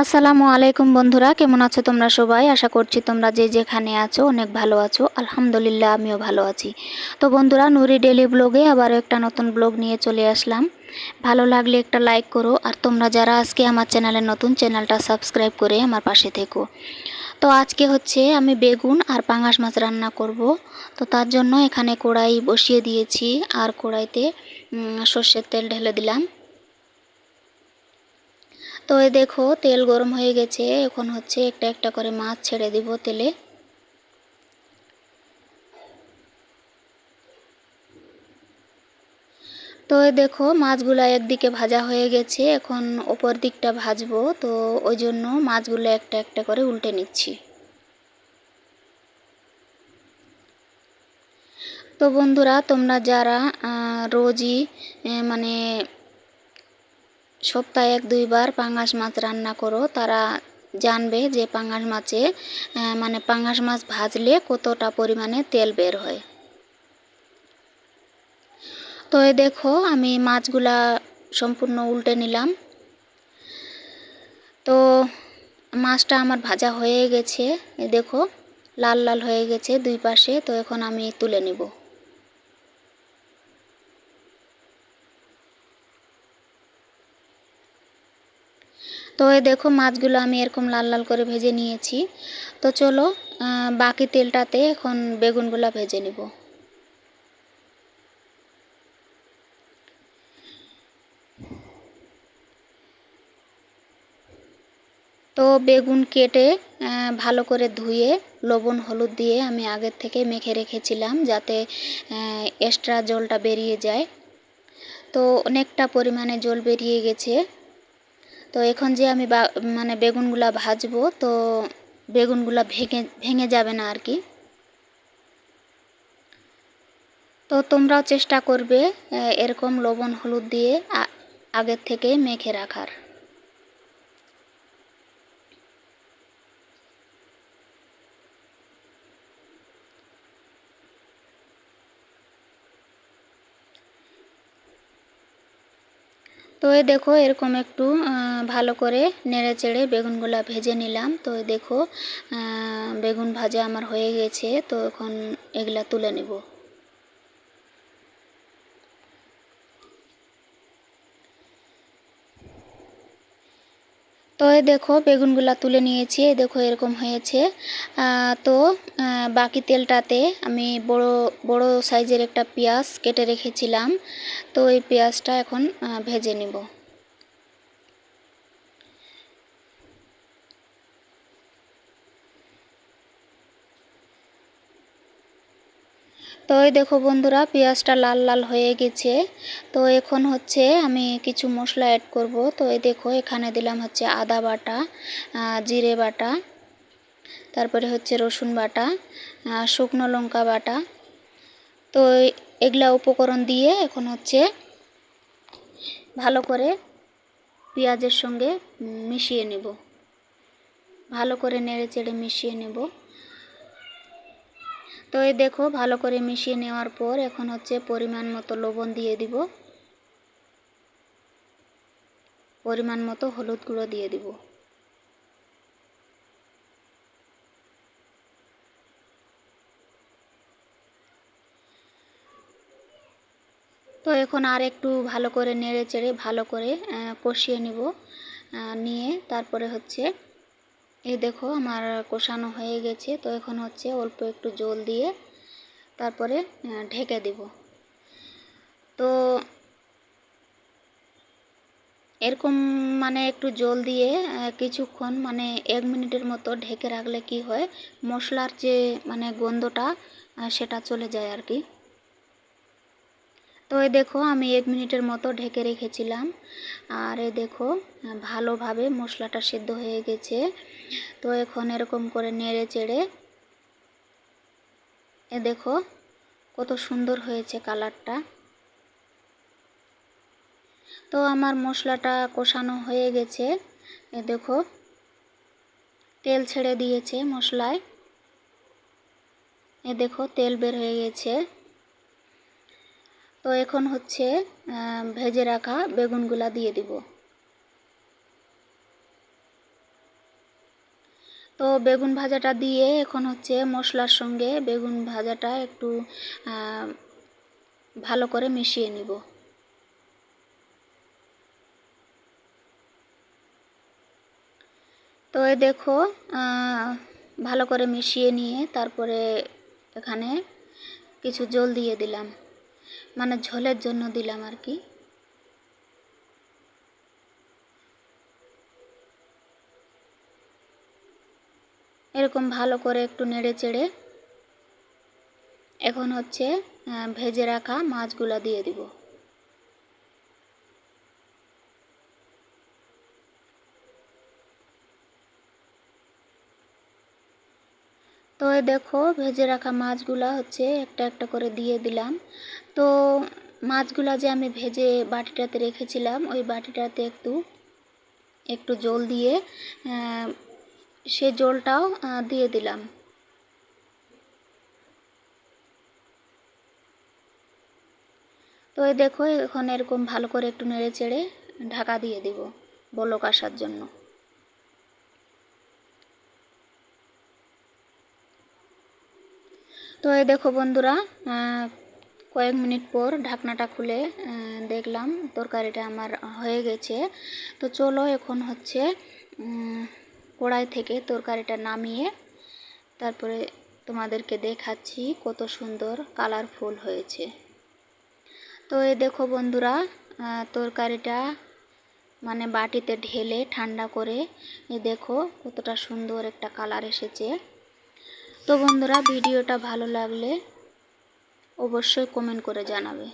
আসসালামু আলাইকুম বন্ধুরা, কেমন আছো তোমরা সবাই? আশা করছি তোমরা যে যেখানে আছো অনেক ভালো আছো। আলহামদুলিল্লাহ আমিও ভালো আছি। তো বন্ধুরা, নুরি ডেলি ব্লগে আবারও একটা নতুন ব্লগ নিয়ে চলে আসলাম। ভালো লাগলে একটা লাইক করো, আর তোমরা যারা আজকে আমার চ্যানেলে নতুন, চ্যানেলটা সাবস্ক্রাইব করে আমার পাশে থেকো। তো আজকে হচ্ছে আমি বেগুন আর পাঙাশ মাছ রান্না করব। তো তার জন্য এখানে কড়াই বসিয়ে দিয়েছি, আর কড়াইতে সর্ষের তেল ঢেলে দিলাম। তো এই দেখো তেল গরম হয়ে গেছে, এখন হচ্ছে একটা একটা করে মাছ ছেড়ে দিব তেলে। তো এই দেখো মাছগুলো একদিকে ভাজা হয়ে গেছে, এখন ওপর দিকটা ভাজবো, তো ওই জন্য মাছগুলো একটা একটা করে উল্টে নিচ্ছি। তো বন্ধুরা, তোমরা যারা রোজই মানে সপ্তাহে 1-2 বার পাঙাশ মাছ রান্না করো, তারা জানবে যে পাঙাশ মাছে মানে পাঙাশ মাছ ভাজলে কতটা পরিমাণে তেল বের হয়। তো এই দেখো আমি মাছগুলা সম্পূর্ণ উল্টে নিলাম। তো মাছটা আমার ভাজা হয়ে গেছে, এই দেখো লাল লাল হয়ে গেছে দুই পাশে। তো এখন আমি তুলে নিব। তো এই দেখো মাছগুলো আমি এরকম লাল লাল করে ভেজে নিয়েছি। তো চলো বাকি তেলটাতে এখন বেগুনগুলা ভেজে নিব। তো বেগুন কেটে ভালো করে ধুয়ে লবণ হলুদ দিয়ে আমি আগের থেকে মেখে রেখেছিলাম, যাতে এক্সট্রা জলটা বেরিয়ে যায়। তো অনেকটা পরিমাণে জল বেরিয়ে গেছে। তো এখন যে আমি মানে বেগুনগুলা ভাজবো, তো বেগুনগুলা ভেঙে ভেঙে যাবে না আর কি। তো তোমরাও চেষ্টা করবে এরকম লবণ হলুদ দিয়ে আগের থেকে মেখে রাখার। তো এই দেখো এরকম একটু ভালো করে নেড়ে চেড়ে বেগুনগুলা ভেজে নিলাম। তো এই দেখো বেগুন ভাজা আমার হয়ে গেছে, তো এখন এগুলা তুলে নেব। তো এই দেখো বেগুনগুলা তুলে নিয়েছি, এই দেখো এরকম হয়েছে। তো বাকি তেলটাতে আমি বড় বড় সাইজের একটা পেঁয়াজ কেটে রেখেছিলাম, তো এই পেঁয়াজটা এখন ভেজে নিব। তো এই দেখো বন্ধুরা, পেঁয়াজটা লাল লাল হয়ে গেছে। তো এখন হচ্ছে আমি কিছু মশলা অ্যাড করব। তো এই দেখো এখানে দিলাম হচ্ছে আদা বাটা, জিরে বাটা, তারপরে হচ্ছে রসুন বাটা, শুকনো লঙ্কা বাটা। তো এগুলা উপকরণ দিয়ে এখন হচ্ছে ভালো করে পেঁয়াজের সঙ্গে মিশিয়ে নেব, ভালো করে নেড়ে চেড়ে মিশিয়ে নেব। তো এই দেখো ভালো করে মিশিয়ে নেওয়ার পর এখন হচ্ছে পরিমাণ মতো লবণ দিয়ে দিব, পরিমাণ মতো হলুদ গুঁড়ো দিয়ে দিব। তো এখন আর একটু ভালো করে নেড়ে চেড়ে ভালো করে কষিয়ে নিব। নিয়ে তারপরে হচ্ছে এই দেখো আমার কষানো হয়ে গেছে। তো এখন হচ্ছে অল্প একটু জল দিয়ে তারপরে ঢেকে দিব। তো এরকম মানে একটু জল দিয়ে কিছুক্ষণ মানে 1 মিনিটের মতো ঢেকে রাখলে কি হয়, মশলার যে মানে গন্ধটা সেটা চলে যায় আর কি। তো এই দেখো আমি 1 মিনিটের মতো ঢেকে রেখেছিলাম, আর এই দেখো ভালোভাবে মশলাটা সিদ্ধ হয়ে গেছে। তো এখন এরকম করে নেড়ে চেড়ে এ দেখো কত সুন্দর হয়েছে কালারটা। তো আমার মশলাটা কষানো হয়ে গেছে, এ দেখো তেল ছেড়ে দিয়েছে মশলায়, এ দেখো তেল বের হয়ে গেছে। তো এখন হচ্ছে ভেজে রাখা বেগুনগুলা দিয়ে দিব। তো বেগুন ভাজাটা দিয়ে এখন হচ্ছে মশলার সঙ্গে বেগুন ভাজাটা একটু ভালো করে মিশিয়ে নিব। তো এই দেখো ভালো করে মিশিয়ে নিয়ে তারপরে এখানে কিছু জল দিয়ে দিলাম, মানে ঝোলের জন্য দিলাম আর কি। এরকম ভালো করে একটু নেড়ে চেড়ে এখন হচ্ছে ভেজে রাখা মাছগুলো দিয়ে দিব। তো এই দেখো ভেজে রাখা মাছগুলা হচ্ছে একটা একটা করে দিয়ে দিলাম। তো মাছগুলা যে আমি ভেজে বাটিটাতে রেখেছিলাম ওই বাটিটাতে একটু একটু জল দিয়ে সে জলটাও দিয়ে দিলাম। তো এই দেখো এখন এরকম ভালো করে একটু নেড়ে চেড়ে ঢাকা দিয়ে দিব বলক আসার জন্য। তো এই দেখো বন্ধুরা কয়েক মিনিট পর ঢাকনাটা খুলে দেখলাম তরকারিটা আমার হয়ে গেছে। তো চলো এখন হচ্ছে কড়াই থেকে তরকারিটা নামিয়ে তারপরে তোমাদেরকে দেখাচ্ছি কত সুন্দর কালারফুল হয়েছে। তো এই দেখো বন্ধুরা তরকারিটা মানে বাটিতে ঢেলে ঠান্ডা করে এই দেখো কতটা সুন্দর একটা কালার এসেছে। তো বন্ধুরা ভিডিওটা ভালো লাগলে অবশ্যই কমেন্ট করে জানাবে।